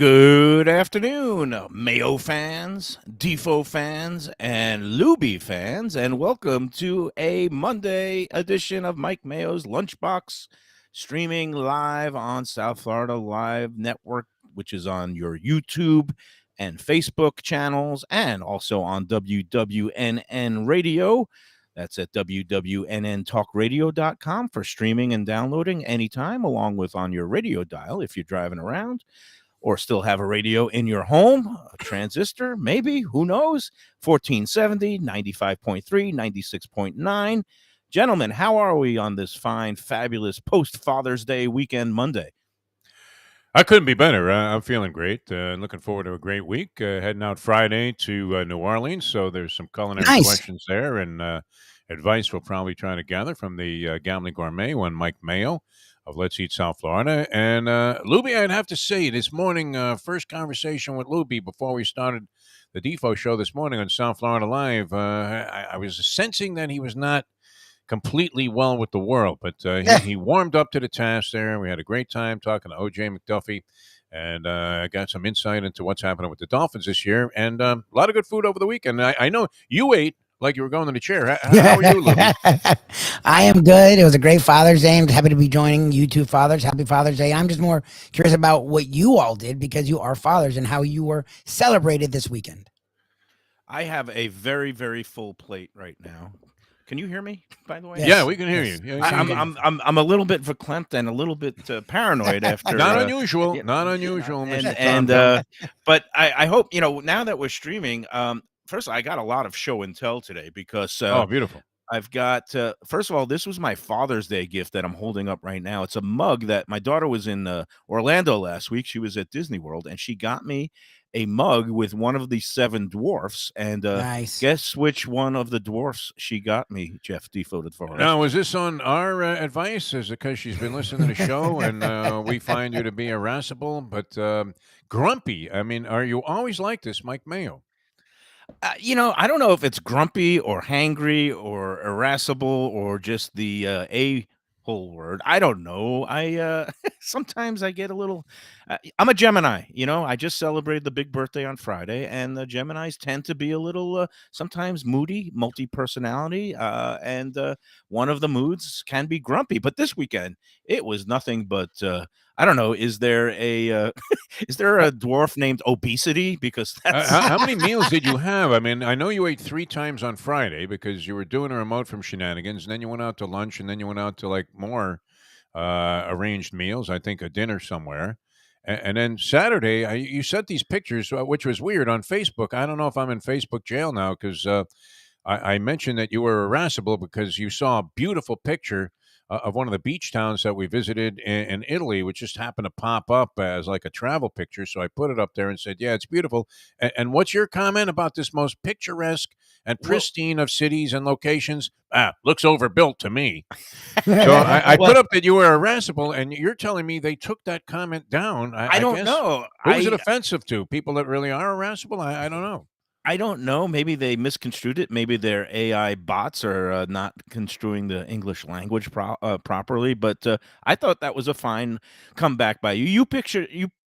Good afternoon, Mayo fans, Defo fans, and Lubie fans, and welcome to a Monday edition of Mike Mayo's Lunchbox, streaming live on South Florida Live Network, which is on your YouTube and Facebook channels, and also on WWNN Radio. That's at wwnntalkradio.com for streaming and downloading anytime, along with on your radio dial if you're driving around or still have a radio in your home, a transistor, maybe, who knows? 1470, 95.3, 96.9. Gentlemen, how are we on this fine, fabulous post-Father's Day weekend Monday? I couldn't be better. I'm feeling great. Looking forward to a great week. Heading out Friday to New Orleans, so there's some culinary questions there and advice we'll probably try to gather from the Gambling Gourmet one, Mike Mayo of Let's Eat South Florida. And Lubie, I'd have to say, this morning, first conversation with Lubie before we started the Defo show this morning on South Florida Live, I was sensing that he was not completely well with the world, but he warmed up to the task there. We had a great time talking to OJ McDuffie, and I got some insight into what's happening with the Dolphins this year, and a lot of good food over the weekend. I know you ate like you were going to the chair. How are you, Louie? I am good. It was a great Father's Day. I'm happy to be joining you two fathers. Happy Father's Day. I'm just more curious about what you all did because you are fathers and how you were celebrated this weekend. I have a very, very full plate right now. Can you hear me, by the way? Yes. Yeah, we can hear you. Yeah, I'm a little bit verklempt and a little bit paranoid after. Not unusual. Not unusual. But I hope, now that we're streaming, first, I got a lot of show and tell today because oh, beautiful. I've got, first of all, this was my Father's Day gift that I'm holding up right now. It's a mug that my daughter was in Orlando last week. She was at Disney World, and she got me a mug with one of the 7 dwarfs. And nice. Guess which one of the dwarfs she got me, Jeff Defoted for us. Now, was this on our advice? Is it because she's been listening to the show and we find you to be irascible, but grumpy? I mean, are you always like this, Mike Mayo? I don't know if it's grumpy or hangry or irascible or just the a whole word. I don't know. I sometimes I get a little. I'm a Gemini. I just celebrated the big birthday on Friday, and the Geminis tend to be a little sometimes moody, multi-personality, and one of the moods can be grumpy. But this weekend, it was nothing but. I don't know. Is there a is there a dwarf named Obesity? Because that's how many meals did you have? I mean, I know you ate 3 times on Friday because you were doing a remote from Shenanigans, and then you went out to lunch, and then you went out to like more arranged meals. I think a dinner somewhere, and then Saturday you sent these pictures, which was weird on Facebook. I don't know if I'm in Facebook jail now because I mentioned that you were irascible because you saw a beautiful picture of one of the beach towns that we visited in Italy, which just happened to pop up as like a travel picture. So I put it up there and said, yeah, it's beautiful. And what's your comment about this most picturesque and pristine of cities and locations? Looks overbuilt to me. So I put up that you were irascible, and you're telling me they took that comment down. I don't know. Who is it offensive to? People that really are irascible? I don't know. I don't know. Maybe they misconstrued it. Maybe their AI bots are not construing the English language properly. But I thought that was a fine comeback by you. You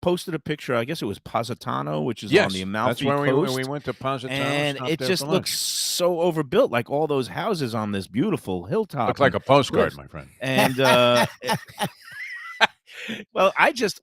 posted a picture. I guess it was Positano, which is on the Amalfi Coast. That's where we went to Positano, and it just looks so overbuilt, like all those houses on this beautiful hilltop. Looks like a postcard, my friend. And well,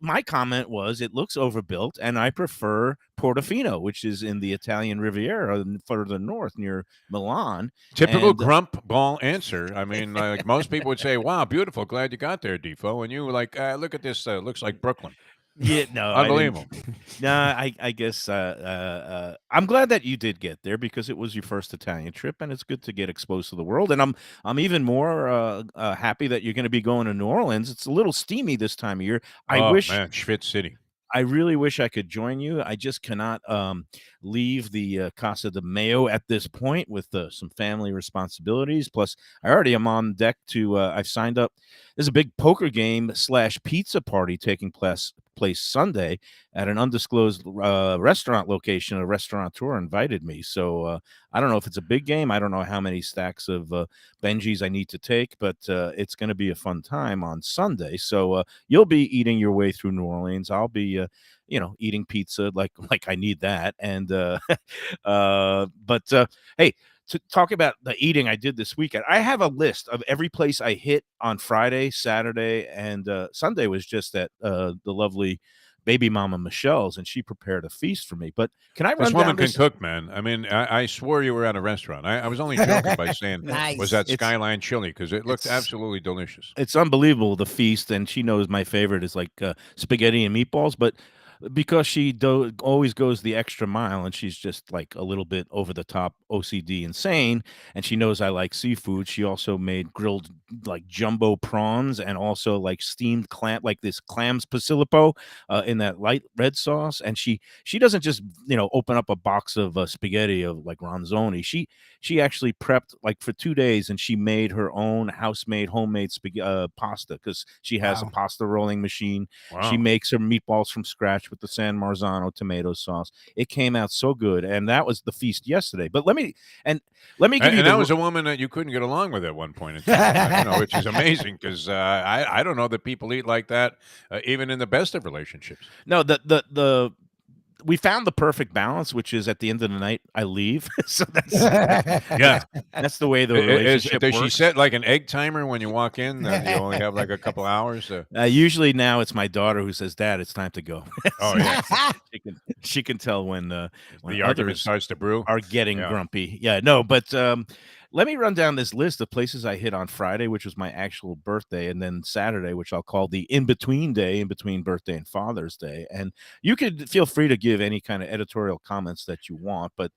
my comment was it looks overbuilt, and I prefer Portofino, which is in the Italian Riviera further north near Milan. Typical grump ball answer. I mean, like most people would say, wow, beautiful. Glad you got there, Defo. And you were like, look at this. Looks like Brooklyn. Yeah, no, unbelievable. I guess I'm glad that you did get there because it was your first Italian trip, and it's good to get exposed to the world. And I'm even more happy that you're going to be going to New Orleans. It's a little steamy this time of year. I wish, man, Schwitz City. I really wish I could join you. I just cannot leave the Casa de Mayo at this point with some family responsibilities. Plus, I already am on deck to. I've signed up. There's a big poker game / pizza party taking place Place Sunday at an undisclosed restaurant location. A restaurateur invited me. So I don't know if it's a big game. I don't know how many stacks of Benjis I need to take, but it's going to be a fun time on Sunday. So you'll be eating your way through New Orleans. I'll be eating pizza like I need that. And but hey, to talk about the eating I did this weekend, I have a list of every place I hit on Friday, Saturday, and Sunday was just at the lovely baby mama Michelle's, and she prepared a feast for me. But can I This run down woman can this? cook, man. I mean, I swore you were at a restaurant. I was only joking by saying, was Nice. that Skyline Chili? Because it looked It's absolutely delicious. it's unbelievable, the feast, and she knows my favorite is like spaghetti and meatballs, but because she always goes the extra mile, and she's just like a little bit over the top OCD insane, and she knows I like seafood. She also made grilled like jumbo prawns, and also like steamed clam, like this clams pasilipo in that light red sauce. And she doesn't just open up a box of spaghetti of like ronzoni. She actually prepped like for 2 days, and she made her own house-made homemade pasta, because she has a Wow. pasta rolling machine. She Wow. makes her meatballs from scratch with the San Marzano tomato sauce. It came out so good, and that was the feast yesterday. But let me give you And that the was a woman that you couldn't get along with at one point in time, which is amazing because I don't know that people eat like that, even in the best of relationships. no the we found the perfect balance, which is at the end of the night I leave. So Yeah. that's the way the relationship Does she works. set like an egg timer when you walk in? You only have like a couple hours. Usually now it's my daughter who says, "Dad, it's time to go." Oh, So yeah. she can tell when The argument others starts to brew. are getting Yeah. grumpy. Yeah, no, but let me run down this list of places I hit on Friday, which was my actual birthday, and then Saturday, which I'll call the in-between day, in between birthday and Father's Day. And you could feel free to give any kind of editorial comments that you want. But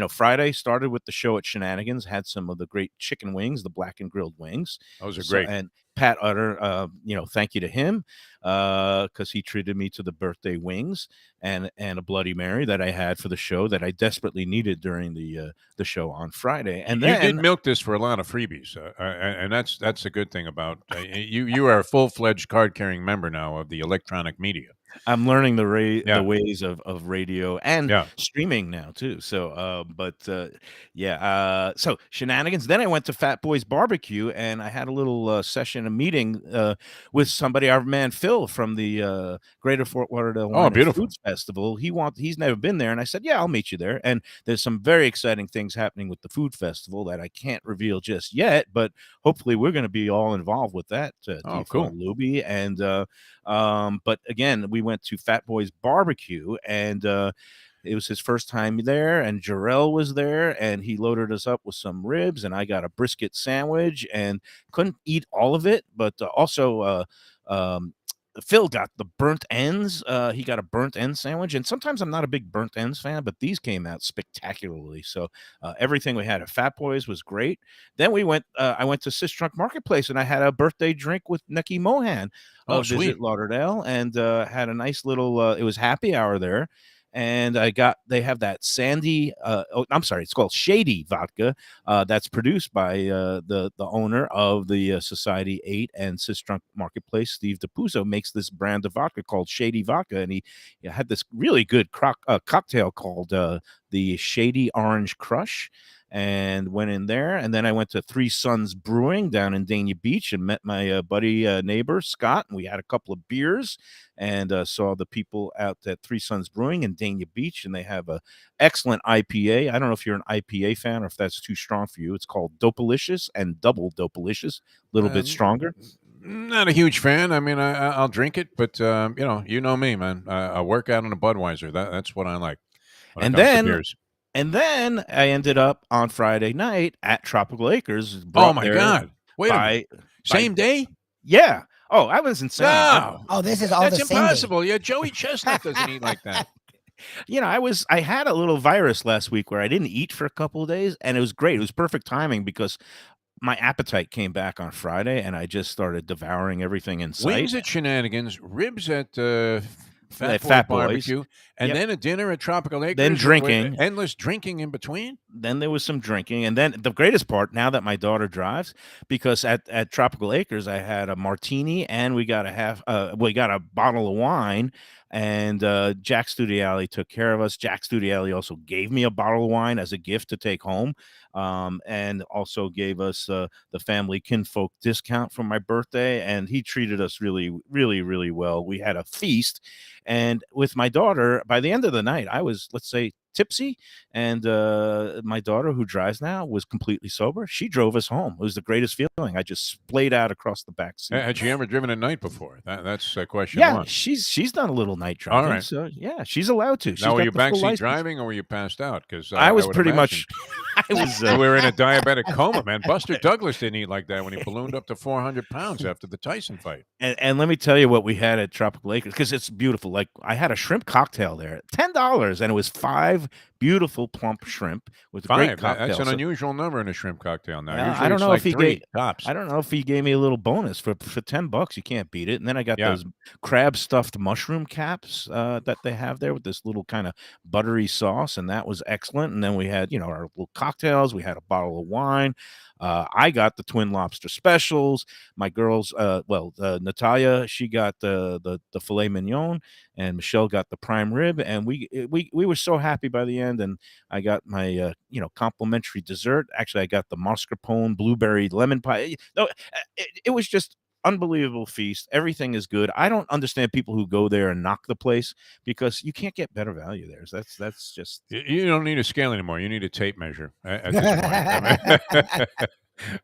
Friday started with the show at Shenanigans, had some of the great chicken wings, the black and grilled wings. Those are So, great. and Pat Utter, thank you to him, because he treated me to the birthday wings and a Bloody Mary that I had for the show that I desperately needed during the show on Friday. And You did then milk this for a lot of freebies, and that's a good thing about you. You are a full-fledged card-carrying member now of the electronic media. I'm learning the Yeah, ways of radio and yeah. streaming now too. So, so Shenanigans. Then I went to Fat Boy's Barbecue, and I had a little session, a meeting with somebody, our man Phil from the Greater Fort Lauderdale Oh, Wine and beautiful. Foods Festival. He's never been there, and I said, "Yeah, I'll meet you there." And there's some very exciting things happening with the food festival that I can't reveal just yet, but hopefully we're going to be all involved with that. Oh, Defo cool. and Lubie, and but again, we went to Fat Boy's Barbecue, and it was his first time there, and Jarrell was there, and he loaded us up with some ribs, and I got a brisket sandwich, and couldn't eat all of it, but also Phil got the burnt ends. He got a burnt end sandwich, and sometimes I'm not a big burnt ends fan, but these came out spectacularly. So everything we had at Fat Boys was great. Then we went. I went to Sistrunk Marketplace, and I had a birthday drink with Neki Mohan Oh, of sweet. Visit Lauderdale, and had a nice little. It was happy hour there. And they have that Sandy, I'm sorry, it's called Shady Vodka, that's produced by the owner of the Society 8 and Sistrunk Marketplace. Steve DePuzzo makes this brand of vodka called Shady Vodka, and he had this really good cocktail called the Shady Orange Crush, and went in there. And then I went to Three Sons Brewing down in Dania Beach and met my buddy neighbor Scott, and we had a couple of beers and saw the people out at Three Sons Brewing in Dania Beach, and they have a excellent IPA. I don't know if you're an IPA fan or if that's too strong for you. It's called Dopalicious and Double Dopalicious, a little bit stronger. Not a huge fan. I mean, I'll drink it, but you know me, man. A workout on a Budweiser. That's what I like when it And comes to then beers. And then I ended up on Friday night at Tropical Acres, Oh brought my there God! Wait a minute. by Same day? yeah. Oh, I was insane. No, Oh, this is all that's the same day. impossible. Yeah, Joey Chestnut doesn't eat like that. I had a little virus last week where I didn't eat for a couple of days, and it was great. It was perfect timing because my appetite came back on Friday, and I just started devouring everything in sight. Wings at Shenanigans, ribs at Fat Boy Fat Boys. Barbecue, and Yep. then a dinner at Tropical Then Acres with drinking. endless drinking in between? Then there was some drinking, and then the greatest part, now that my daughter drives, because at Tropical Acres I had a martini and we got a bottle of wine, and Jack Studiali took care of us. Jack Studiali also gave me a bottle of wine as a gift to take home, and also gave us the family kinfolk discount for my birthday, and he treated us really, really, really well. We had a feast, and with my daughter, by the end of the night, I was, let's say, tipsy, and my daughter, who drives now, was completely sober. She drove us home. It was the greatest feeling. I just splayed out across the back seat. Had she ever driven at night before? That's question Yeah, one. she's done a little night All driving, right. so yeah, she's allowed to. She's Now, were got you the full backseat license. driving, or were you passed out? Because I was would pretty imagine much. I was. you were in a diabetic coma, man. Buster Douglas didn't eat like that when he ballooned up to 400 pounds after the Tyson fight. And let me tell you what we had at Tropical Acres, because it's beautiful. Like, I had a shrimp cocktail there, $10, and it was 5 beautiful plump shrimp with a great 5. cocktail. That's an So, unusual number in a shrimp cocktail now. yeah, Usually I don't it's know like if he 3 gave. tops. I don't know if he gave me a little bonus for $10. You can't beat it. And then I got Yeah. those crab stuffed mushroom caps that they have there with this little kind of buttery sauce, and that was excellent. And then we had, our little cocktails. We had a bottle of wine. I got the twin lobster specials. My girls, Natalia, she got the filet mignon, and Michelle got the prime rib. And we were so happy by the end. And I got my complimentary dessert. Actually, I got the mascarpone blueberry lemon pie. No, it was just unbelievable feast. Everything is good. I don't understand people who go there and knock the place, because you can't get better value there. That's just. You don't need a scale anymore. You need a tape measure at this point.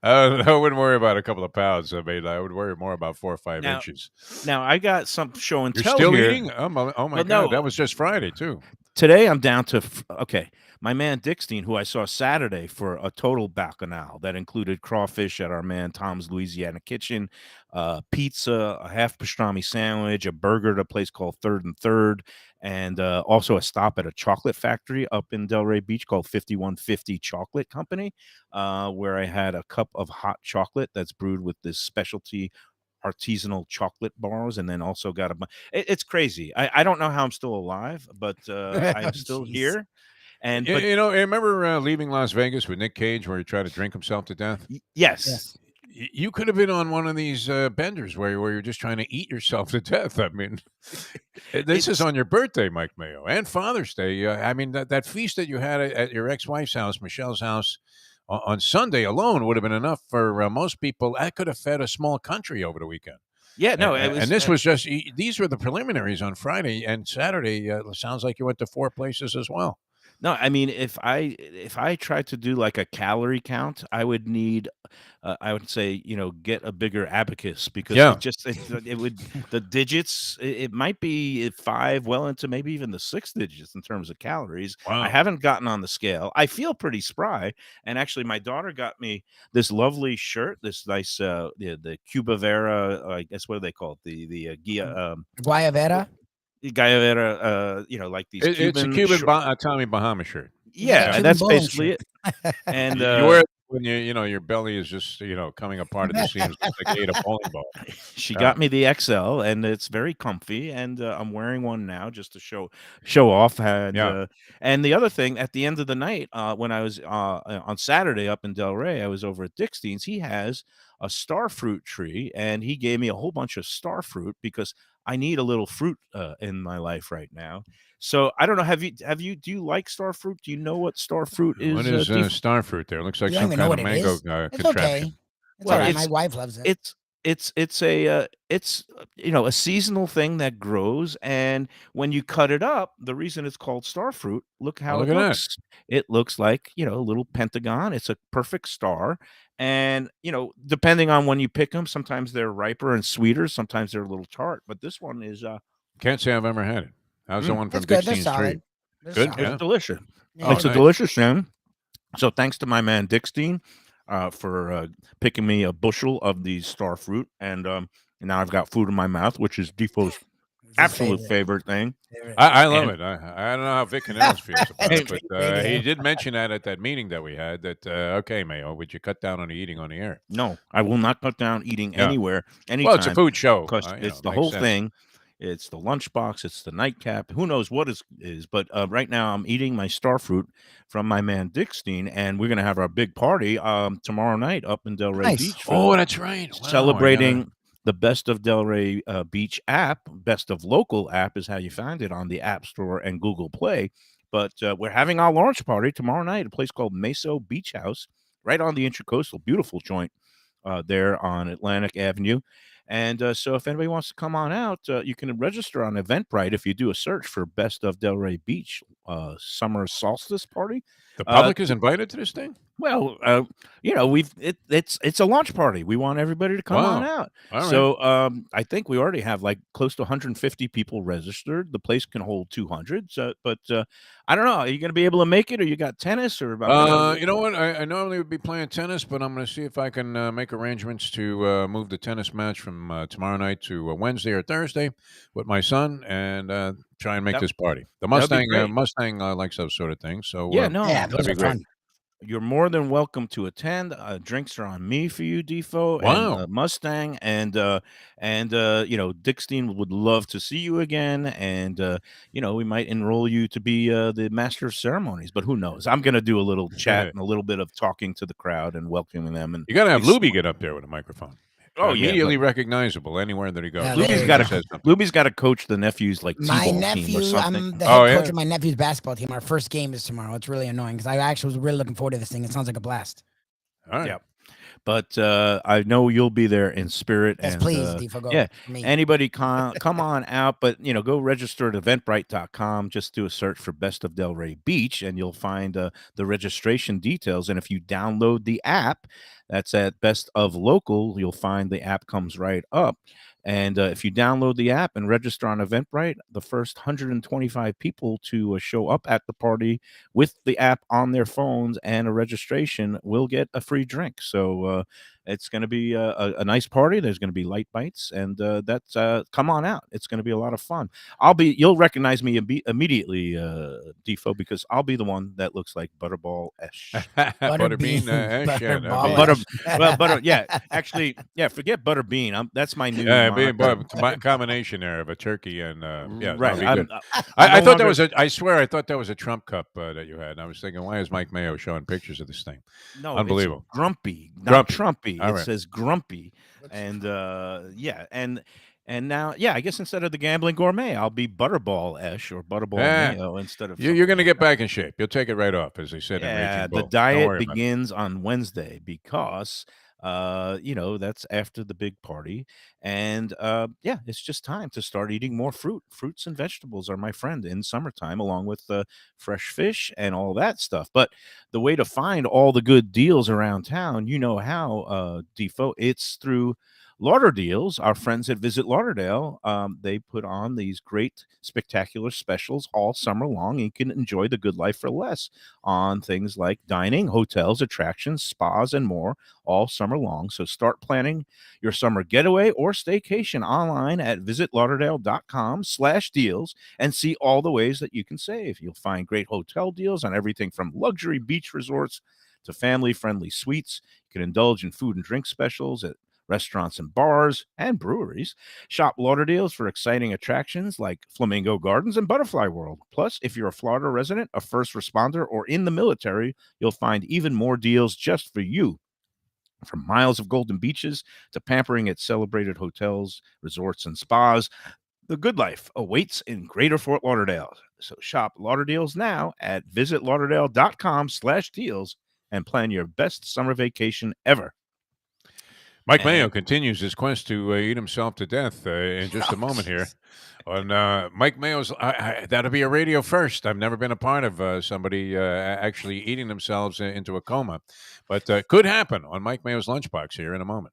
I mean, I wouldn't worry about a couple of pounds. I mean, I would worry more about 4 or 5 Now- inches. Now I got some show and You're tell still here. eating? Oh my Well, God. no. That was just Friday, too. Today I'm down to okay. My man Dickstein, who I saw Saturday for a total bacchanal that included crawfish at our man Tom's Louisiana Kitchen, pizza, a half pastrami sandwich, a burger at a place called Third and Third, and also a stop at a chocolate factory up in Delray Beach called 5150 Chocolate Company, where I had a cup of hot chocolate that's brewed with this specialty artisanal chocolate bars, and then also got it's crazy. I don't know how I'm still alive, but I'm still Jeez. here. And You, but you know, I remember leaving Las Vegas with Nick Cage where he tried to drink himself to death? yes. Yes. You could have been on one of these benders where you're just trying to eat yourself to death. I mean, this is on your birthday, Mike Mayo, and Father's Day. I mean, that feast that you had at your ex-wife's house, Michelle's house, on Sunday alone would have been enough for most people. That could have fed a small country over the weekend. Yeah, no, and, it was, and this was just these were the preliminaries on Friday and Saturday. Sounds like you went to 4 places as well. no. I mean, if I tried to do like a calorie count, I would need, I would say, get a bigger abacus, because Yeah. it would the digits. It might be 5, well into maybe even the 6 digits in terms of calories. Wow. I haven't gotten on the scale. I feel pretty spry, and actually, my daughter got me this lovely shirt, this nice the Cuba Vera. I guess, what do they call it? The Gia. Guayavera. Guyavera, like these It's a Cuban Cuban short. Tommy Bahama shirt. Yeah, Cuban that's bowling basically shirt. it. And You wear it when your belly is just coming apart at the seams like you ate a bowling ball. she got me the XL, and it's very comfy, and I'm wearing one now just to show off. And the other thing, at the end of the night, when I was on Saturday up in Delray, I was over at Dickstein's. He has a star fruit tree, and he gave me a whole bunch of star fruit, because I need a little fruit in my life right now. So I don't know. Do you like star fruit? Do you know what star fruit is? What is star fruit there? Looks like You don't some even know kind of what it mango is. It's contraption. okay. It's Well, all right. it's- My wife loves it. It's a seasonal thing that grows, and when you cut it up, the reason it's called star fruit, look how look it at that. looks. It looks like, a little pentagon. It's a perfect star. And, depending on when you pick them, sometimes they're riper and sweeter, sometimes they're a little tart, but this one is Can't say I've ever had it. How's the one from It's good. They're Dickstein's solid. Tree? They're Good, solid. yeah. it's delicious. Yeah. It's a nice. delicious thing. So thanks to my man Dickstein for picking me a bushel of these star fruit, and now I've got food in my mouth, which is Defoe's It's his absolute favorite thing. favorite. I love And- it. I don't know how Vic Canales feels about it, It's but great, he yeah. did mention that at that meeting that we had that, okay, Mayo, would you cut down on the eating on the air? No, I will not cut down eating Yeah. anywhere, anytime. Well, it's a food show. Because it's the makes whole sense. thing It's the lunchbox. It's the nightcap. Who knows what is? But right now, I'm eating my star fruit from my man Dickstein, and we're gonna have our big party tomorrow night up in Delray Nice. Beach for Oh, that's right. Wow, I gotta. celebrating the Best of Delray Beach app. Best of Local app is how you find it on the App Store and Google Play. But we're having our launch party tomorrow night at a place called Mayo Beach House, right on the Intracoastal. Beautiful joint there on Atlantic Avenue. And so, if anybody wants to come on out, you can register on Eventbrite if you do a search for Best of Delray Beach Summer Solstice Party. The Uh, public is invited to this thing? well, it's a launch party. We want everybody to come on Wow. out. All right. So I think we already have like close to 150 people registered. The place can hold 200. So, but I don't know. Are you going to be able to make it, or you got tennis, or I'm gonna? You know what? I normally would be playing tennis, but I'm going to see if I can make arrangements to move the tennis match from tomorrow night to Wednesday or Thursday with my son, and try and make That this party. The that'd be Mustang, great. Mustang likes those sort of things, so Yeah, no, Yeah, that'd those be are great. fun. you're more than welcome to attend. Drinks are on me for you, Defo and Wow. Mustang, and Dickstein would love to see you again, and we might enroll you to be the master of ceremonies. But who knows? I'm going to do a little chat and a little bit of talking to the crowd and welcoming them. And You got to have ex- Lubie get up there with a microphone. oh yeah, Immediately recognizable anywhere that he goes. Yeah, As soon there as you he got go. says something. Luby's got to coach the nephew's like My t-ball team or nephew, something. I'm the Oh, head coach yeah? of my nephew's basketball team. Our first game is tomorrow. It's really annoying because I actually was really looking forward to this thing. It sounds like a blast. All right. Yeah. But I know you'll be there in spirit. Yes, And please, Defo, go. yeah, For me. anybody come on out. But go register at eventbrite.com. Just do a search for Best of Delray Beach, and you'll find the registration details. And if you download the app, that's at Best of Local, you'll find the app comes right up. And if you download the app and register on Eventbrite, the first 125 people to show up at the party with the app on their phones and a registration will get a free drink. So it's going to be a nice party. There's going to be light bites, and that's come on out. It's going to be a lot of fun. You'll recognize me immediately, Defo, because I'll be the one that looks like Butterball Esh. Butterbean Ash, yeah, that'd Butterball be- Butter, Ash. well, butter, yeah. Actually, yeah. Forget Butterbean. That's my new. Combination there of a turkey and yeah, right. that'd be good. I'm I no thought that longer- was I swear I thought that was a Trump cup that you had. And I was thinking, why is Mike Mayo showing pictures of this thing? No, Unbelievable. It's grumpy, not Grumpy. Trumpy. All It right. says grumpy, and yeah, and now, yeah, I guess instead of the gambling gourmet, I'll be Butterball Esh or Butterball Mayo instead of. You're going to get back in shape. You'll take it right off, as they said in Yeah, Raging the Bull. Don't diet worry about it. begins on Wednesday because that's after the big party. And yeah, it's just time to start eating more fruit. Fruits and vegetables are my friend in summertime, along with fresh fish and all that stuff. But the way to find all the good deals around town, you know how, Defo, it's through Lauder Deals. Our friends at Visit Lauderdale, they put on these great, spectacular specials all summer long. You can enjoy the good life for less on things like dining, hotels, attractions, spas, and more all summer long. So start planning your summer getaway or staycation online at visitlauderdale.com/deals and see all the ways that you can save. You'll find great hotel deals on everything from luxury beach resorts to family-friendly suites. You can indulge in food and drink specials at restaurants and bars and breweries. Shop Lauderdale's for exciting attractions like Flamingo Gardens and Butterfly World. Plus, if you're a Florida resident, a first responder, or in the military, you'll find even more deals just for you. From miles of golden beaches to pampering at celebrated hotels, resorts, and spas, the good life awaits in Greater Fort Lauderdale. So shop Lauderdale's now at visitlauderdale.com/deals and plan your best summer vacation ever. Mike Mayo continues his quest to eat himself to death in just a moment here. On Mike Mayo's, that'll be a radio first. I've never been a part of somebody actually eating themselves into a coma, but could happen on Mike Mayo's Lunchbox here in a moment.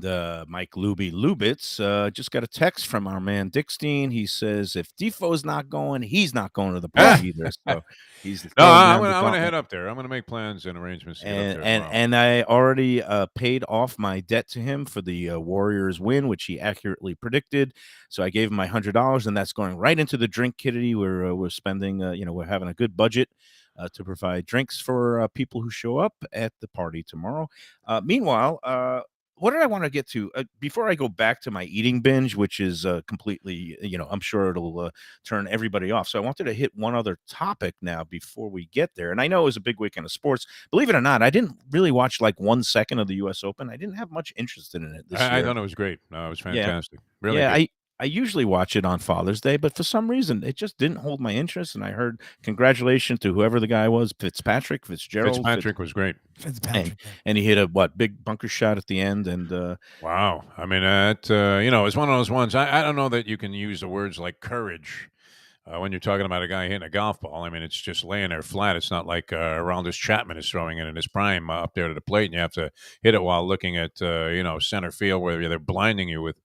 And Mike Lubie Lubitz just got a text from our man Dickstein. He says if Defoe's not going, he's not going to the party either. So he's No, throwing I'm down gonna the I'm gonna head gauntlet. up there. I'm gonna make plans and arrangements to get up and there and tomorrow. and I already paid off my debt to him for the Warriors win, which he accurately predicted. So I gave him my $100, and that's going right into the drink kitty. We're spending, we're having a good budget to provide drinks for people who show up at the party tomorrow. Meanwhile, what did I want to get to before I go back to my eating binge, which is completely, I'm sure it'll turn everybody off. So I wanted to hit one other topic now before we get there. And I know it was a big weekend of sports. Believe it or not, I didn't really watch like 1 second of the U.S. Open. I didn't have much interest in it this I year. thought it was great. No, it was Yeah, fantastic. Really yeah. good. I usually watch it on Father's Day, but for some reason it just didn't hold my interest. And I heard congratulations to whoever the guy was, Fitzgerald, Fitzpatrick was great. and Fitzpatrick. and he hit a big bunker shot at the end. And Wow. I mean, it's one of those ones. I don't know that you can use the words like courage when you're talking about a guy hitting a golf ball. I mean, it's just laying there flat. It's not like Aroldis Chapman is throwing it in his prime up there to the plate, and you have to hit it while looking at center field where they're blinding you with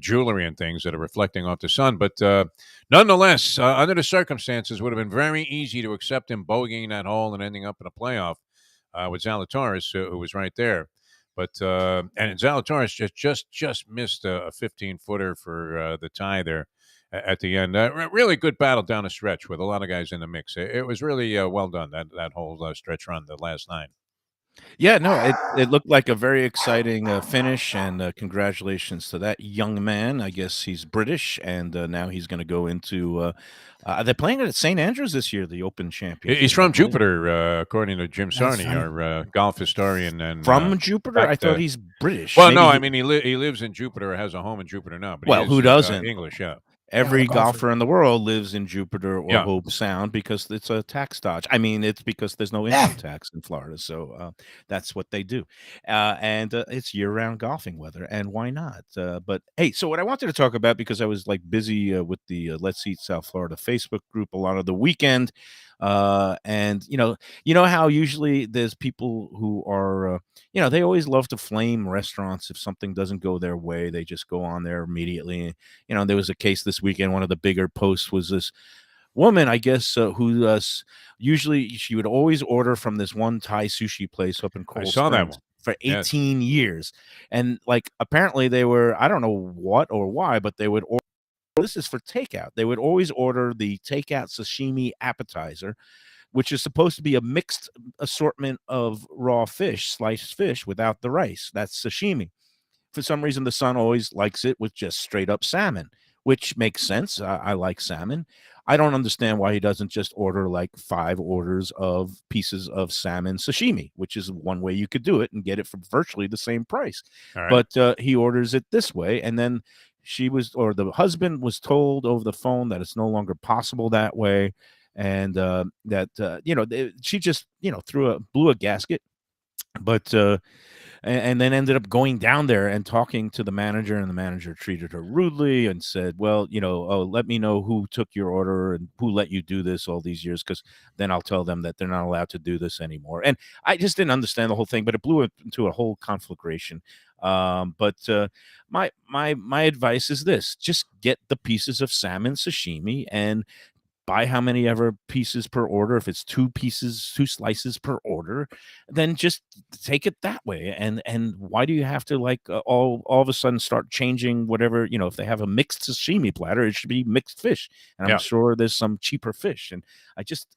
jewelry and things that are reflecting off the sun. But nonetheless, under the circumstances, would have been very easy to accept him bogeying that hole and ending up in a playoff with Zalatoris, who was right there. But and Zalatoris just missed a 15-footer for the tie there at the end. Really good battle down the stretch with a lot of guys in the mix. It was really well done, that whole stretch run, the last 9. yeah, no, it looked like a very exciting finish, and congratulations to that young man. I guess he's British, and now he's going to go into. They're playing it at St. Andrews this year, the Open Championship. He's from I believe. Jupiter, according to Jim That's Sarney, funny. our golf historian. And From Jupiter. I fact, thought he's British. well, Maybe no, I mean he lives in Jupiter, or has a home in Jupiter now, but he well, is who doesn't? English, yeah. Yeah, all the Every golfers. golfer in the world lives in Jupiter or Yeah. Hope Sound because it's a tax dodge. I mean, it's because there's no income tax in Florida, so that's what they do. And it's year-round golfing weather, and why not? But hey, so what I wanted to talk about, because I was like busy with the Let's Eat South Florida Facebook group a lot of the weekend, and you know how usually there's people who are they always love to flame restaurants if something doesn't go their way. They just go on there immediately. There was a case this weekend. One of the bigger posts was this woman, I guess, who usually she would always order from this one Thai sushi place up in I Coral saw that Springs one. for Yes. 18 years. And like apparently they were, I don't know what or why, but they would order. This is for takeout. They would always order the takeout sashimi appetizer, which is supposed to be a mixed assortment of raw fish, sliced fish without the rice. That's sashimi. For some reason, the son always likes it with just straight up salmon, which makes sense. I like salmon. I don't understand why he doesn't just order like 5 orders of pieces of salmon sashimi, which is one way you could do it and get it for virtually the same price. All right. But he orders it this way, and then the husband was told over the phone that it's no longer possible that way, and that she just blew a gasket, but and then ended up going down there and talking to the manager, and the manager treated her rudely and said, well, oh, let me know who took your order and who let you do this all these years, because then I'll tell them that they're not allowed to do this anymore. And I just didn't understand the whole thing, but it blew into a whole conflagration. But my advice is this: just get the pieces of salmon sashimi and buy how many ever pieces per order. If it's 2 slices per order, then just take it that way. And why do you have to like all of a sudden start changing whatever, if they have a mixed sashimi platter, it should be mixed fish. And Yeah. I'm sure there's some cheaper fish. And I just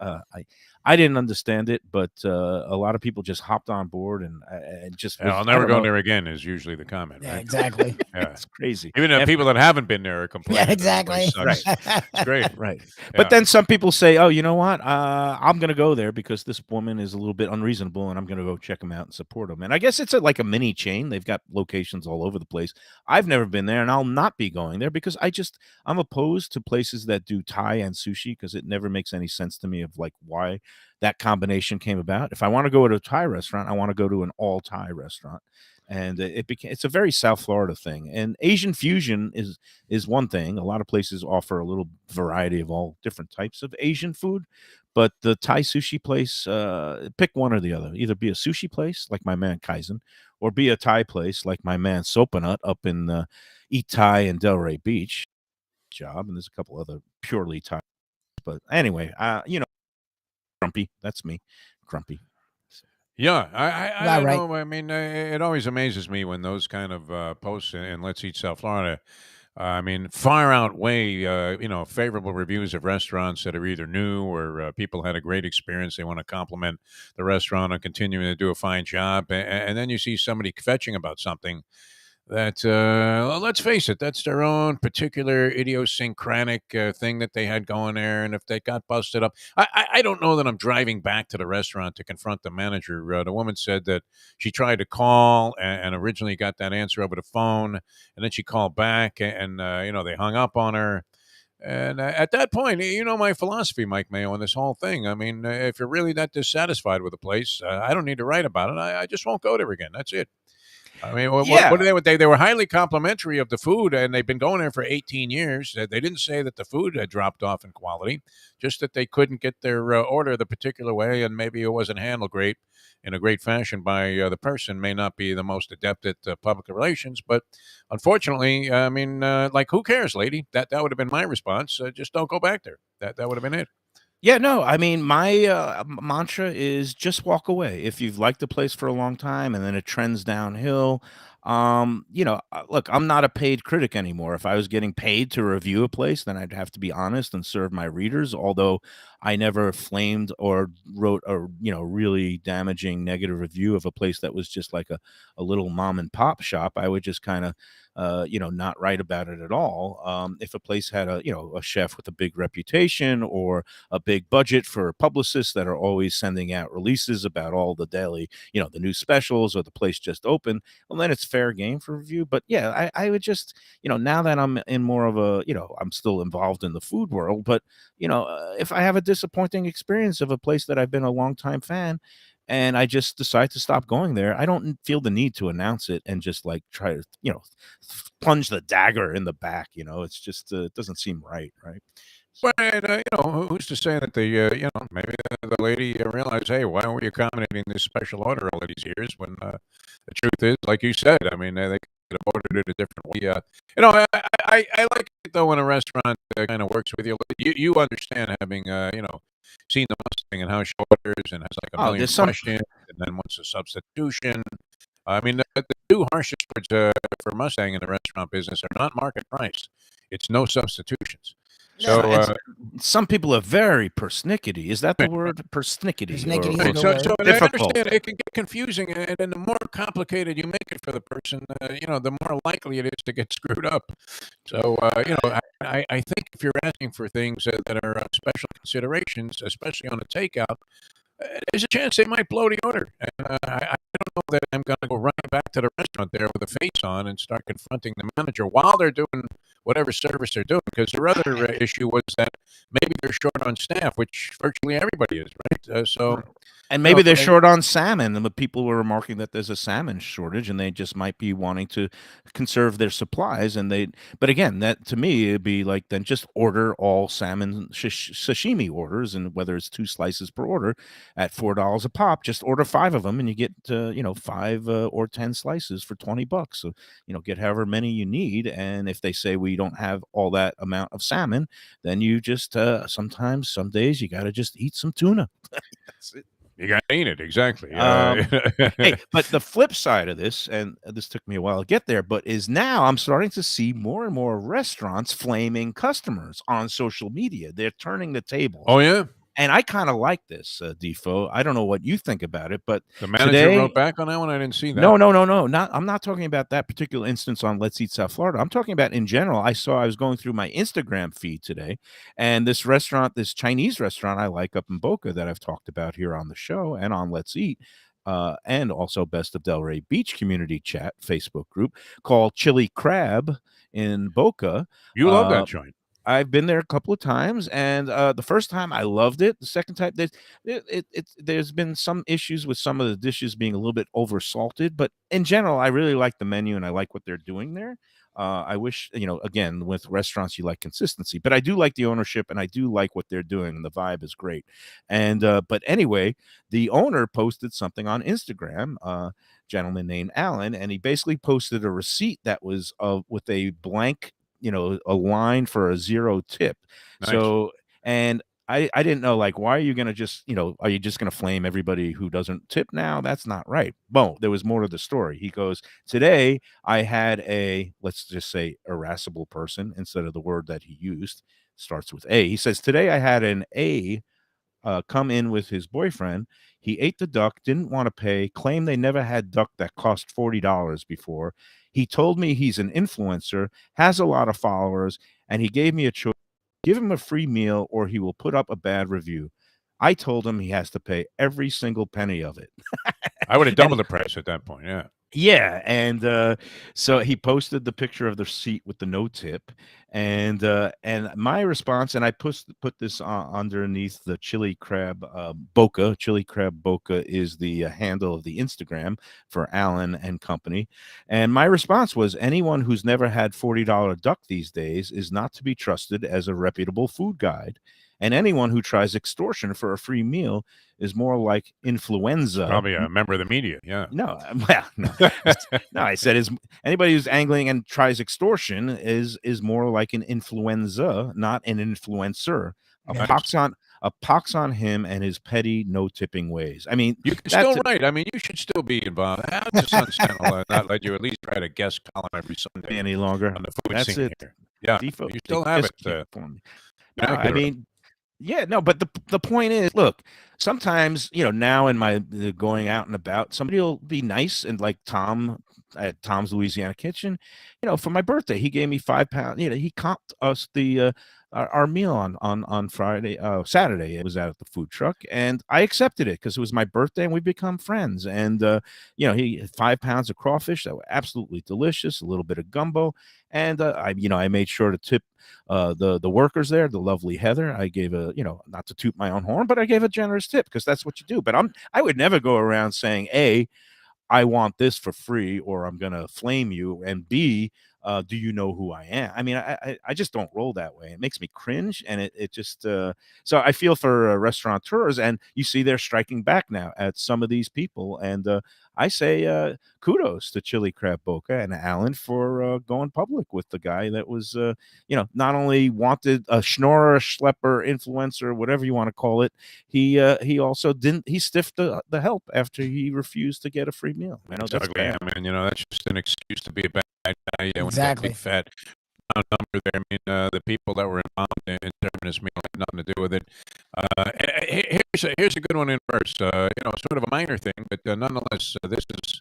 I didn't understand it, but a lot of people just hopped on board and just I'll never go there again is usually the comment, Yeah, right? exactly. Yeah. It's crazy. Even the people that haven't been there are complaining. Yeah, that the place exactly. sucks. It's great. Right. Yeah. But then some people say, oh, you know what? I'm going to go there because this woman is a little bit unreasonable, and I'm going to go check them out and support them. And I guess it's like a mini chain. They've got locations all over the place. I've never been there, and I'll not be going there because I'm opposed to places that do Thai and sushi, because it never makes any sense to me of like why that combination came about. If I want to go to a Thai restaurant, I want to go to an all Thai restaurant. And it's a very South Florida thing. And Asian fusion is one thing. A lot of places offer a little variety of all different types of Asian food, but the Thai sushi place, pick one or the other. Either be a sushi place like my man Kaizen, or be a Thai place like my man Sopanut up in Eat Thai and Delray Beach. Job, and there's a couple other purely Thai. But anyway, grumpy. That's me, grumpy. Yeah, I About don't right. know. I mean, it always amazes me when those kind of posts in Let's Eat South Florida. I mean, far outweigh favorable reviews of restaurants that are either new or people had a great experience. They want to compliment the restaurant on continuing to do a fine job, and then you see somebody fetching about something that well, let's face it, that's their own particular idiosyncratic thing that they had going there. And if they got busted up, I don't know that I'm driving back to the restaurant to confront the manager. The woman said that she tried to call and originally got that answer over the phone, and then she called back and they hung up on her. And at that point, my philosophy, Mike Mayo, on this whole thing. I mean, if you're really that dissatisfied with a place, I don't need to write about it. I just won't go there again. That's it. I mean, what Yeah, are they? They were highly complimentary of the food, and they've been going there for 18 years. They didn't say that the food had dropped off in quality, just that they couldn't get their order the particular way, and maybe it wasn't handled great in a great fashion by the person. May not be the most adept at public relations, but unfortunately, I mean, like, who cares, lady? That would have been my response. Just don't go back there. That would have been it. yeah, no, I mean, my mantra is just walk away. If you've liked the place for a long time and then it trends downhill, look, I'm not a paid critic anymore. If I was getting paid to review a place, then I'd have to be honest and serve my readers. Although I never flamed or wrote a really damaging negative review of a place that was just like a little mom and pop shop, I would just kind of not write about it at all. If a place had a chef with a big reputation or a big budget for publicists that are always sending out releases about all the daily, the new specials, or the place just opened, well, then it's fair game for review. But yeah, I would just, now that I'm in more of a, I'm still involved in the food world, but, if I have a disappointing experience of a place that I've been a long time fan, and I just decide to stop going there, I don't feel the need to announce it and just like try to, plunge the dagger in the back. It's just, it doesn't seem right. Right. So, But who's to say that maybe the lady realized, hey, why weren't you accommodating this special order all of these years? When the truth is, like you said, I mean, they could have ordered it a different way. I like it though when a restaurant kind of works with you. You understand having seen the Mustang and how she orders and has like a oh, million there's some, questions, and then wants a substitution. I mean, the two harshest words for Mustang in the restaurant business are not market price. It's no substitutions. no, So, it's some people are very persnickety. Is that the word? Persnickety Persnickety is right. the So, word. and I difficult? understand it can get confusing, and then the more complicated you make it for the person, the more likely it is to get screwed up. So, I think if you're asking for things that are special considerations, especially on a takeout, there's a chance they might blow the order. And I don't know that I'm going to go running back to the restaurant there with a face on and start confronting the manager while they're doing whatever service they're doing. Because their other issue was that maybe they're short on staff, which virtually everybody is, right? And You know, maybe they're short on salmon, and the people were remarking that there's a salmon shortage, and they just might be wanting to conserve their supplies. But again, that to me, it'd be like then just order all salmon sashimi orders, and whether it's 2 slices per order at $4 a pop, just order 5 of them, and you get 5 or 10 slices for $20. So get however many you need, and if they say we don't have all that amount of salmon, then you just sometimes some days you got to just eat some tuna. That's it. you got to eat it, exactly. Hey, but the flip side of this, and this took me a while to get there, but is now I'm starting to see more and more restaurants flaming customers on social media. They're turning the tables. Oh, yeah? And I kind of like this, Defo. I don't know what you think about it, but The manager today, wrote back on that one? I didn't see that. no, no, no, no. I'm not talking about that particular instance on Let's Eat South Florida. I'm talking about in general. I was going through my Instagram feed today, and this restaurant, this Chinese restaurant I like up in Boca that I've talked about here on the show and on Let's Eat, and also Best of Delray Beach community chat Facebook group called Chili Crab in Boca. You love that joint. I've been there a couple of times, and the first time I loved it. The second time, there's been some issues with some of the dishes being a little bit over salted, but in general, I really like the menu and I like what they're doing there. I wish, again, with restaurants, you like consistency, but I do like the ownership and I do like what they're doing, and the vibe is great. And but anyway, the owner posted something on Instagram. Gentleman named Alan, and he basically posted a receipt that was with a blank, a line for a 0 tip. Nice. So, and I didn't know, like, why are you gonna just, are you just gonna flame everybody who doesn't tip now? That's not right. Well, there was more to the story. He goes, today I had a, let's just say, irascible person instead of the word that he used, starts with A. He says, today I had an A come in with his boyfriend. He ate the duck, didn't want to pay, claimed they never had duck that cost $40 before. He told me he's an influencer, has a lot of followers, and he gave me a choice: give him a free meal or he will put up a bad review. I told him he has to pay every single penny of it. I would have And doubled the price at that point. Yeah. yeah, and so he posted the picture of the receipt with the no tip, and my response, and I put this underneath the chili crab boca. Chili crab boca is the handle of the Instagram for Allen and Company, and my response was, anyone who's never had $40 duck these days is not to be trusted as a reputable food guide, and anyone who tries extortion for a free meal is more like influenza. Probably a member of the media. Yeah. No, well, no, no. I said, is anybody who's angling and tries extortion is more like an influenza, not an influencer. A Yeah. pox on a pox on him and his petty no tipping ways. I mean, You can that's still write. I mean, you should still be involved. How does the Sun Sentinel not let you at least write a guest column every Sunday any longer. on the food That's scene it. here? Yeah, Defo, you they still have just it. can't for me. No, I Accurate. mean, yeah, no, but the point is, look, sometimes, now in my going out and about, somebody will be nice, and like Tom at Tom's Louisiana Kitchen, for my birthday, he gave me £5. He comped us the our meal on Friday, Saturday. It was out at the food truck, and I accepted it because it was my birthday, and we become friends. And he had 5 pounds of crawfish that were absolutely delicious, a little bit of gumbo, and I made sure to tip the workers there, the lovely Heather. I gave a, not to toot my own horn, but I gave a generous tip because that's what you do. But I would never go around saying, A, I want this for free, or I'm gonna flame you, and B, do you know who I am? I mean, I just don't roll that way. It makes me cringe, and it just so I feel for restaurateurs, and you see they're striking back now at some of these people, and I say kudos to Chili Crab Boca and Alan for going public with the guy that was not only wanted a schnorrer, schlepper, influencer, whatever you want to call it. He also didn't. He stiffed the help after he refused to get a free meal. It's That's ugly. bad. I mean, that's just an excuse to be a bad guy. When you got a Exactly. big fat number there. I mean, the people that were involved in serving this meal had nothing to do with it. Here's a good one in verse. Sort of a minor thing, but nonetheless, this is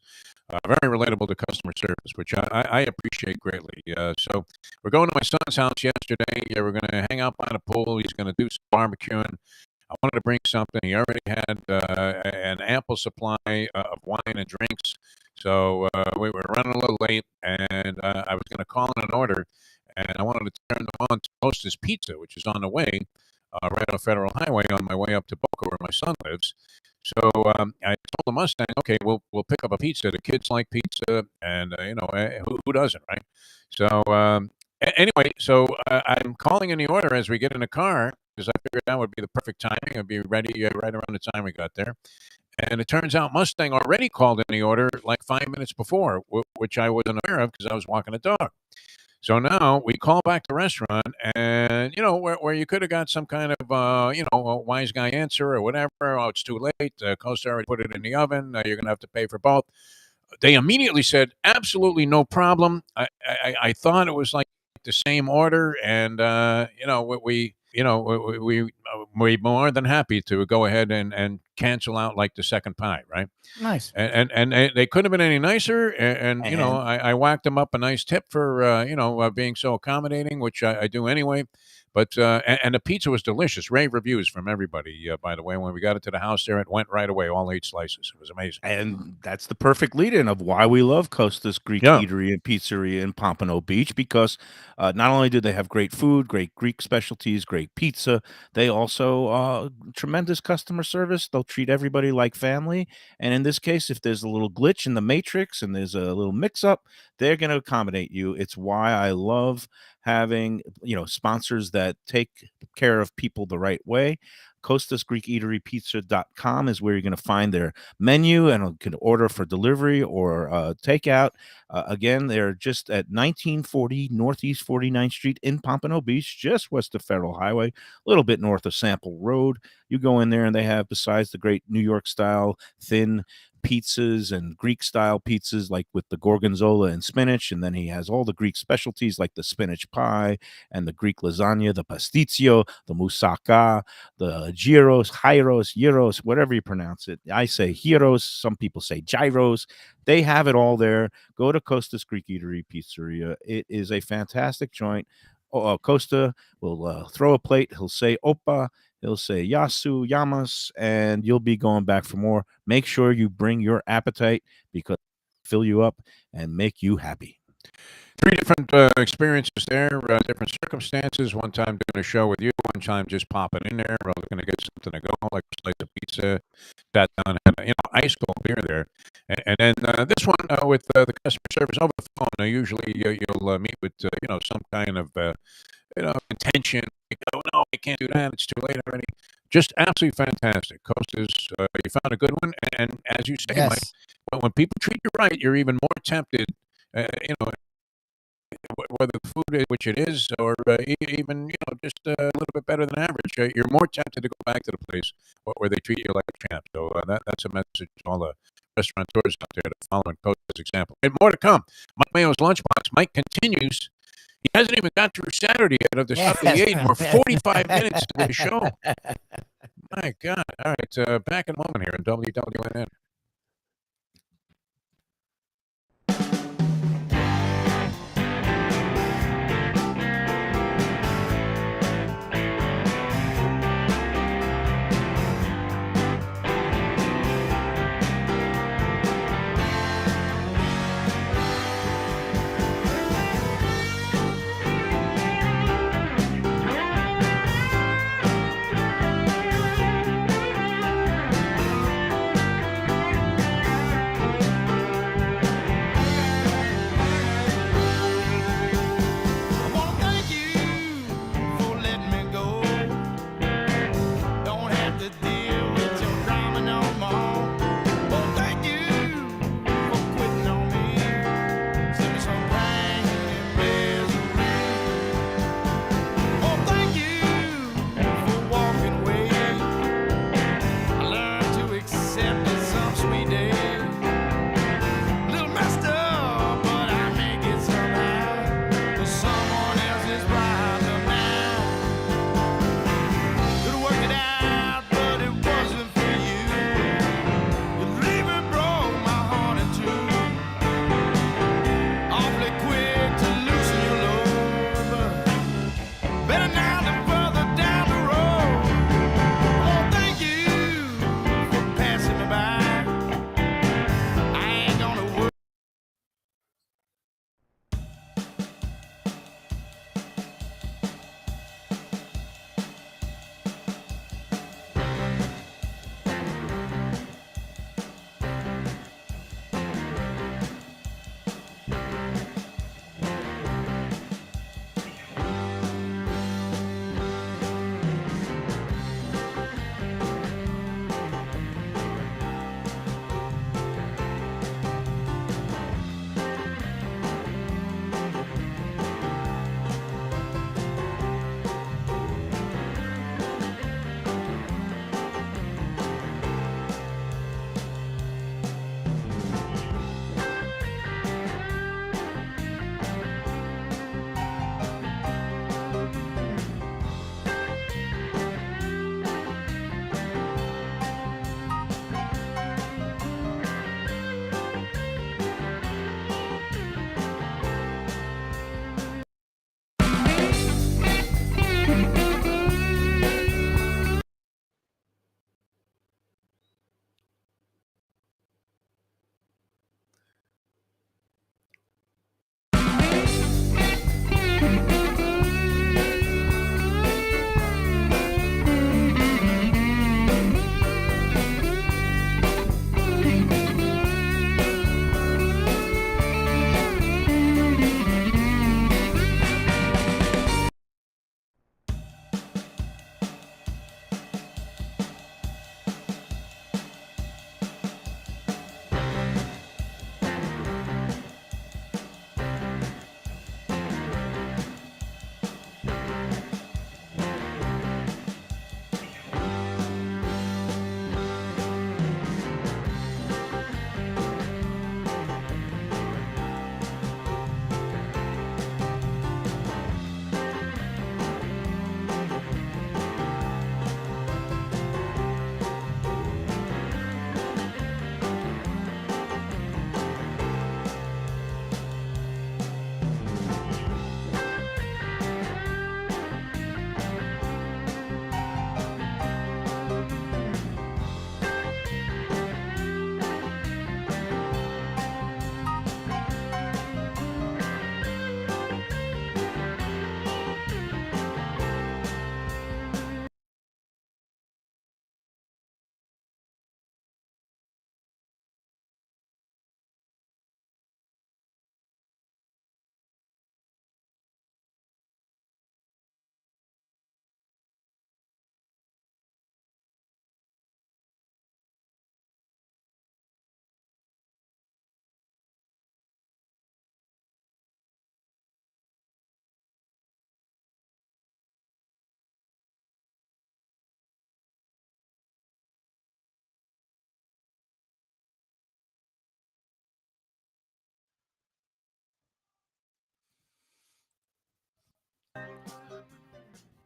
very relatable to customer service, which I appreciate greatly. So we're going to my son's house yesterday. Yeah, we're going to hang out by the pool. He's going to do some barbecuing. I wanted to bring something. He already had an ample supply of wine and drinks. So we were running a little late, and I was going to call in an order, and I wanted to turn them on to Hostess Pizza, which is on the way, right on Federal Highway on my way up to Boca, where my son lives. So I told the Mustang, okay, we'll pick up a pizza. The kids like pizza, and who doesn't, right? So anyway, so I'm calling in the order as we get in the car because I figured that would be the perfect timing. I'd be ready right around the time we got there. And it turns out Mustang already called in the order like 5 minutes before, which I wasn't aware of because I was walking the dog. So now we call back the restaurant, and where you could have got some kind of a wise guy answer or whatever. Oh, it's too late. Costa already put it in the oven. You're gonna have to pay for both. They immediately said, absolutely no problem. I thought it was like the same order, and we more than happy to go ahead and cancel out like the second pie, right? Nice. And they couldn't have been any nicer. And you know, And I whacked them up a nice tip for being so accommodating, which I do anyway. But and the pizza was delicious. Rave reviews from everybody. By the way, when we got it to the house there, it went right away. All 8 slices. It was amazing. And that's the perfect lead-in of why we love Costa's Greek Yeah. Eatery and Pizzeria in Pompano Beach, because not only do they have great food, great Greek specialties, great pizza, they also tremendous customer service. They'll treat everybody like family. And in this case, if there's a little glitch in the matrix and there's a little mix-up, they're going to accommodate you. It's why I love having sponsors that take care of people the right way. Costas Greek Eatery Pizza.com is where you're going to find their menu, and you can order for delivery or takeout. Again, they're just at 1940 Northeast 49th Street in Pompano Beach, just west of Federal Highway, a little bit north of Sample Road. You go in there and they have, besides the great New York style thin pizzas and Greek style pizzas like with the gorgonzola and spinach, and then he has all the Greek specialties like the spinach pie and the Greek lasagna, the pasticcio, the moussaka, the gyros, whatever you pronounce it. I say gyros, some people say gyros. They have it all there. Go to Costa's Greek Eatery Pizzeria. It is a fantastic joint. Costa will throw a plate. He'll say opa. He'll say yasu, yamas, and you'll be going back for more. Make sure you bring your appetite, because it'll fill you up and make you happy. 3 different experiences there, different circumstances. One time doing a show with you, one time just popping in there, looking to get something to go, like a slice of pizza, sat down, had ice cold beer there. And then this one with the customer service over the phone. Usually you'll meet with some kind of contention. Like, oh no, I can't do that. It's too late already. Just absolutely fantastic. Costa's, you found a good one, and as you say, yes. Mike, when people treat you right, you're even more tempted. Whether the food, which it is, or even just a little bit better than average, you're more tempted to go back to the place where they treat you like a champ. So that's a message to all the restaurateurs out there that follow Costa's example. And more to come. Mike Mayo's Lunchbox. Mike continues. He hasn't even got through Saturday yet of the stuff that he ate. We're 45 minutes into the show. My God. All right. Back in a moment here in WWNN.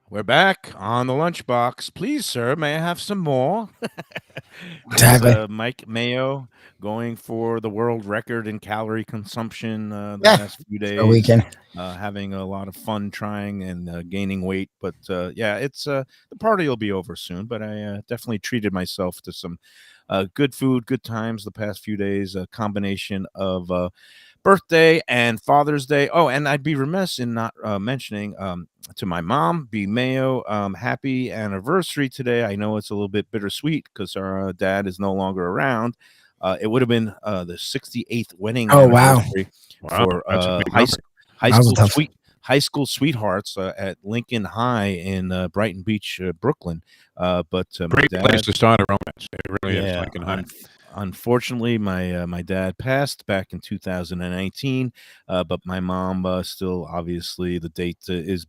We're back on the Lunchbox. Please, sir, may I have some more? It's Exactly. Mike Mayo going for the world record in calorie consumption the Yeah. last few For a days. weekend. Having a lot of fun trying and gaining weight, but yeah, it's the party will be over soon. But I definitely treated myself to some good food, good times the past few days. A combination of birthday and Father's Day. Oh, and I'd be remiss in not mentioning to my mom, B. Mayo, happy anniversary today. I know it's a little bit bittersweet because our dad is no longer around. It would have been the 68th wedding Oh, wow. anniversary Wow, for that's a big number. high Mazel school tov. high school sweethearts at Lincoln High in Brighton Beach, Brooklyn. But my Great place dad, to start a romance. It really is, yeah, Lincoln High. unfortunately, my dad passed back in 2019, but my mom still obviously the date is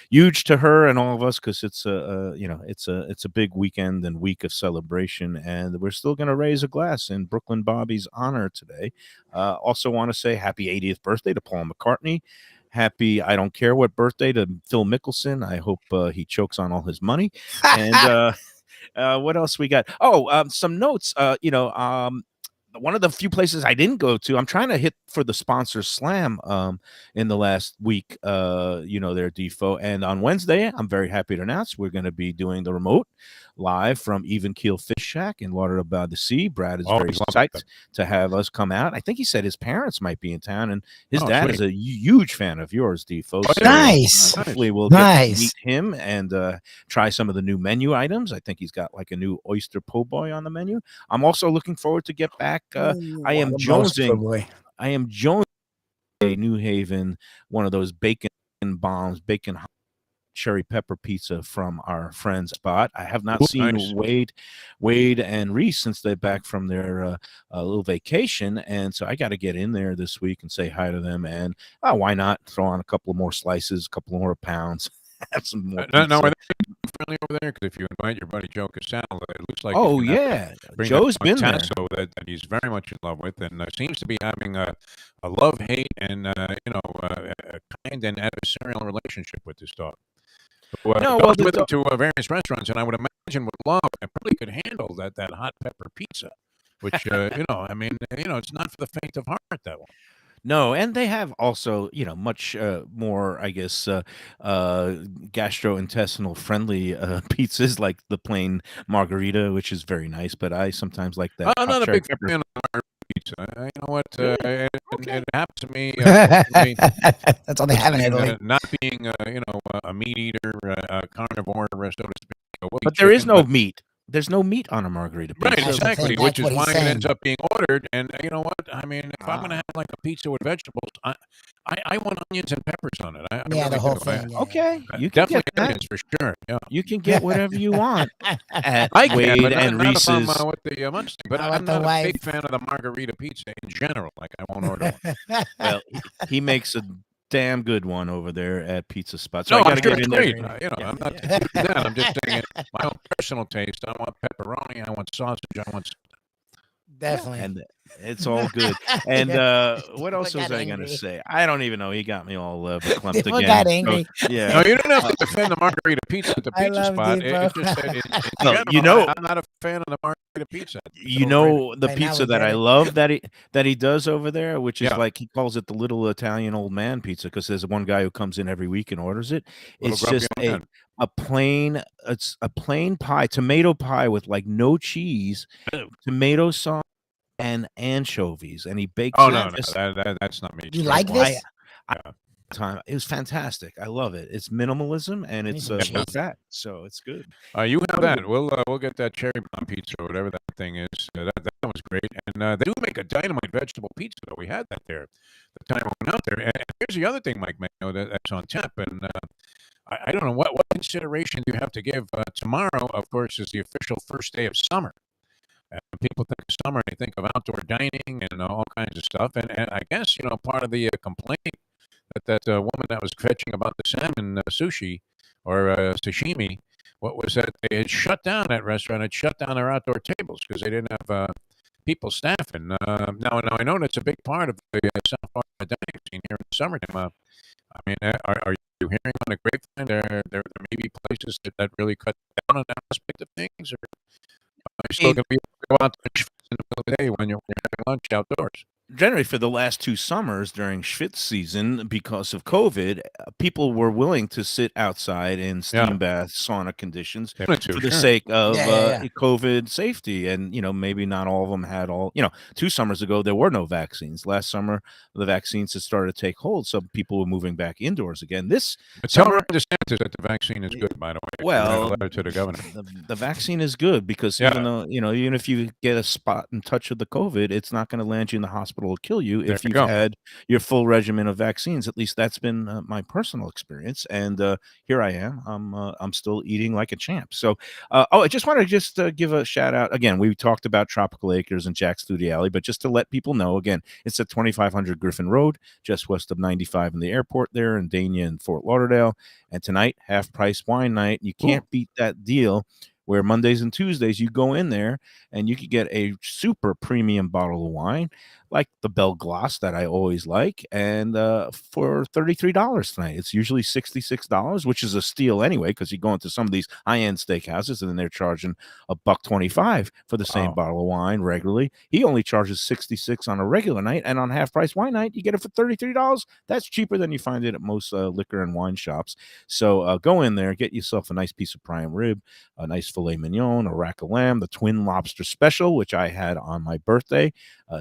huge to her and all of us because it's it's a big weekend and week of celebration, and we're still going to raise a glass in Brooklyn Bobby's honor today. Also, want to say happy 80th birthday to Paul McCartney. Happy, I don't care what birthday to Phil Mickelson. I hope he chokes on all his money. And what else we got? Oh, some notes. One of the few places I didn't go to, I'm trying to hit for the sponsor slam in the last week, their Defo. And on Wednesday, I'm very happy to announce we're going to be doing the remote live from Even Keel Fish Shack in Lauderdale by the Sea. Brad is very Always love psyched that. to have us come out. I think he said his parents might be in town, and his Oh, dad sweet. is a huge fan of yours, Defo. Oh, So yeah. Nice. Nice. hopefully we'll get to Nice. meet him and try some of the new menu items. I think he's got like a new oyster po' boy on the menu. I'm also looking forward to get back. I am jonesing. I am jonesing a New Haven, one of those bacon bombs, bacon cherry pepper pizza from our friend Spot. I have not Ooh, seen nice. Wade and Reese since they're back from their little vacation, and so I got to get in there this week and say hi to them. And why not throw on a couple of more slices, a couple more pounds, have some more Now, pizza. are they friendly over there? Because if you invite your buddy Joe Casale, it looks like Oh he's going to have yeah, to bring Joe's that been there. tasso that he's very much in love with, and seems to be having a love-hate and a kind and adversarial relationship with this dog. So, No, well, goes with him to various restaurants, and I would imagine would love and probably could handle that hot pepper pizza, which it's not for the faint of heart, that one. No, and they have also, much more, I guess, gastrointestinal friendly pizzas like the plain margarita, which is very nice. But I sometimes like that I'm hot not a cherry big pepper. fan of margarita pizza. You know what? Really? It happens to me. That's all they have in Italy. Not being a meat eater, carnivore, so to speak. We'll eat But there is chicken, no but meat. There's no meat on a margarita right, pizza. That's the exactly, thing. which That's is what why he's it ends saying. up being ordered. And you know what? I mean, if I'm going to Ah, have like a pizza with vegetables, I want onions and peppers on it. I Yeah, really the whole do. thing. Yeah, okay, you can Definitely get that. onions for sure. Yeah. You can get whatever you want at I can, Wade but and not if I'm Reese's. with the munchkin. But Not with I'm the not a big wife. fan of the margarita pizza in general. Like, I won't order one. Well, he makes a damn good one over there at Pizza Spot. So No, I I'm got to sure get it's in there. great. Yeah, I'm not yeah. that. I'm just saying my own personal taste. I want pepperoni. I want sausage. I want. Definitely. And it's all good. And what else People was got I going to angry. say? I don't even know. He got me all verklempt People again. got So, angry. yeah. No, you don't have to defend the margarita pizza at the I pizza love spot. It's Defo. just that in Well, general, I'm not a fan of the margarita pizza. you So great. know the Right now pizza we that get I it. love that he does over there, which is Yeah, like he calls it the little Italian old man pizza because there's one guy who comes in every week and orders it. little It's grumpy just old man. it's a plain pie, tomato pie with like no cheese, Ew. tomato sauce and anchovies, and he bakes Oh it no, just that's not me. You Straight like white. I this? I Yeah. time. It was fantastic. I love it. It's minimalism and I need it's some low cheese. fat, so it's good. You have Totally. that. We'll get that cherry bomb pizza or whatever that thing is. That was great. And they do make a dynamite vegetable pizza. Though we had that there the time I went out there. And here's the other thing, Mike Mayo, that's on tap. And I don't know what consideration do you have to give. Tomorrow, of course, is the official first day of summer. People think of summer, they think of outdoor dining and all kinds of stuff. And I guess part of the complaint that woman that was fetching about the salmon sushi or sashimi, what was that? They had shut down that restaurant. Had shut down their outdoor tables because they didn't have people staffing. Now I know that's a big part of the South Florida dining scene here in the summertime. I mean, are you you hearing on the grapevine there may be places that really cut down on that aspect of things, or are you still It going to be able to go out to Schwitz in the middle of the day when you're having lunch outdoors? Generally, for the last 2 summers during Schwitz season, because of COVID, people were willing to sit outside in Yeah, steam bath, sauna conditions they wanted to, for the sure. sake of, Yeah, yeah, yeah. COVID safety, and, maybe not all of them had 2 summers ago, there were no vaccines. Last summer, the vaccines had started to take hold, so people were moving back indoors again. This But tell Ron summer DeSantis that the vaccine is good, by the way, if you write a well, letter to the governor. the vaccine is good because even Yeah, though, even if you get a spot and touch of the COVID, it's not gonna land you in the hospital or kill you there if you you've go. had your full regimen of vaccines. At least that's been, my personal experience, and, here I am. I'm still eating like a champ. So, I just wanna give a shout out again, we talked about Tropical Acres and Jack's Foodie Alley, but just to let people know, again, it's at 2500 Griffin Road, just west of 95 in the airport there in Dania and Fort Lauderdale. And tonight, half price wine night. You Ooh. can't beat that deal where Mondays and Tuesdays you go in there and you could get a super premium bottle of wine, like the Belglas that I always like, and for $33 tonight. It's usually $66, which is a steal anyway, because you go into some of these high-end steakhouses and then they're charging $1.25 for the same Wow. bottle of wine regularly. He only charges 66 on a regular night, and on half price wine night, you get it for $33. That's cheaper than you find it at most liquor and wine shops. So go in there, get yourself a nice piece of prime rib, a nice filet mignon, a rack of lamb, the twin lobster special, which I had on my birthday.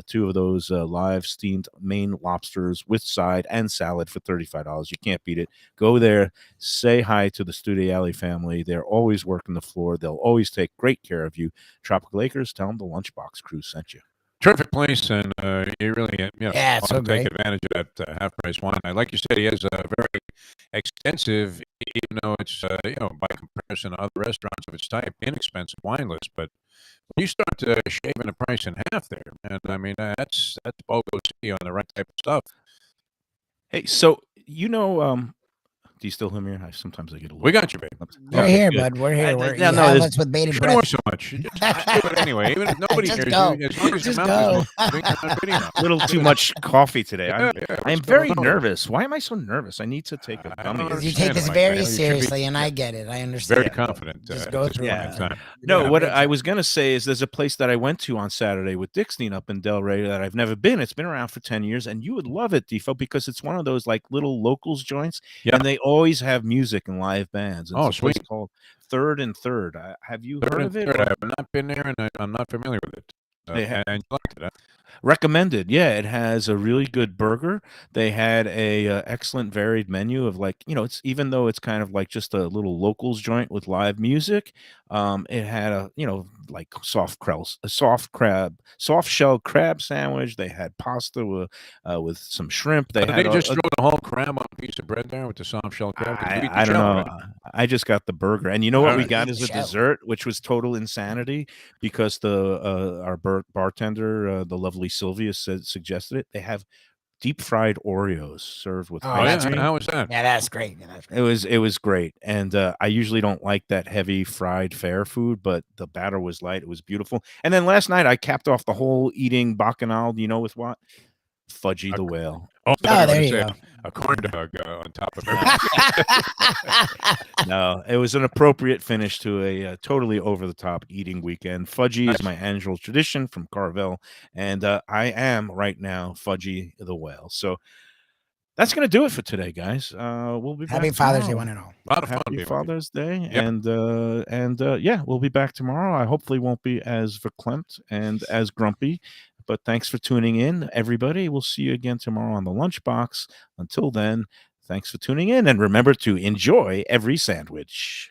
2 of those live steamed Maine lobsters with side and salad for $35. You can't beat it. Go there, say hi to the Studio Alley family. They're always working the floor. They'll always take great care of you. Tropical Acres, tell them the Lunchbox crew sent you. Terrific place, and you really, Yeah, it's ought so to take great. advantage of that half-price wine. Like you said, he has a very extensive, even though it's, by comparison to other restaurants of its type, inexpensive wine list. But when you start shaving the price in half there, man, I mean, that's BOGO city on the right type of stuff. Hey, so do you still hear me? Sometimes I get a little. We got you, babe. We're Okay, here, good. bud. We're here. We're, Yeah, you no, have there's us with bated Shouldn't worry breath. so much. Just do it anyway, even if nobody Just hears go. you. As long as your Just mouth go. is moving on video. a little too much coffee today. Yeah, I'm what's very going on? nervous. Why am I so nervous? I need to take a I gummy. don't Because you understand take it, this Mike. very You should be seriously, and I get it. I understand. very confident Just at go this through point it. in time. No, Yeah, what great I job. was gonna say is there's a place that I went to on Saturday with Dixie up in Delray that I've never been. It's been around for 10 years, and you would love it, Defo, because it's one of those like little locals joints, Yeah. and they always have music and live bands. It's Oh, a place sweet. called Third and Third. Have you Third heard and of it? third. I Or have not been there, and I'm not familiar with it. they ha- And you liked it, huh? Recommended. Yeah, it has a really good burger. They had a excellent varied menu of like, it's even though it's kind of like just a little locals joint with live music, it had like soft shell crab sandwich. They had pasta with some shrimp. They Did had they just throw the whole crab on a piece of bread there with the soft shell crab? 'Cause you eat the I don't shell, know. right? I just got the burger, and you know All what we right. got Eat as the a shell. dessert, which was total insanity because our bartender, the lovely Sylvia, suggested it. They have deep fried Oreos served with Oh, Oh, ice that's yeah? great. cream. How was that? Yeah, that's great. Yeah, that's great. It was great, and I usually don't like that heavy fried fair food, but the batter was light. It was beautiful. And then last night I capped off the whole eating bacchanal. Do you know with what? Fudgy A the Whale. Oh, I thought you Oh, were there gonna you say go. a corn dog on top of No. everything. No, it was an appropriate finish to a totally over the top eating weekend. Fudgy is Nice. my annual tradition from Carvel, and I am right now Fudgy the Whale. So that's going to do it for today, guys. We'll be Happy back Father's Day, tomorrow. one and all. A lot of fun Happy being with you. Father's Day, Yep. and yeah, we'll be back tomorrow. I hopefully won't be as verklempt and as grumpy, but thanks for tuning in, everybody. We'll see you again tomorrow on the Lunchbox. Until then, thanks for tuning in, and remember to enjoy every sandwich.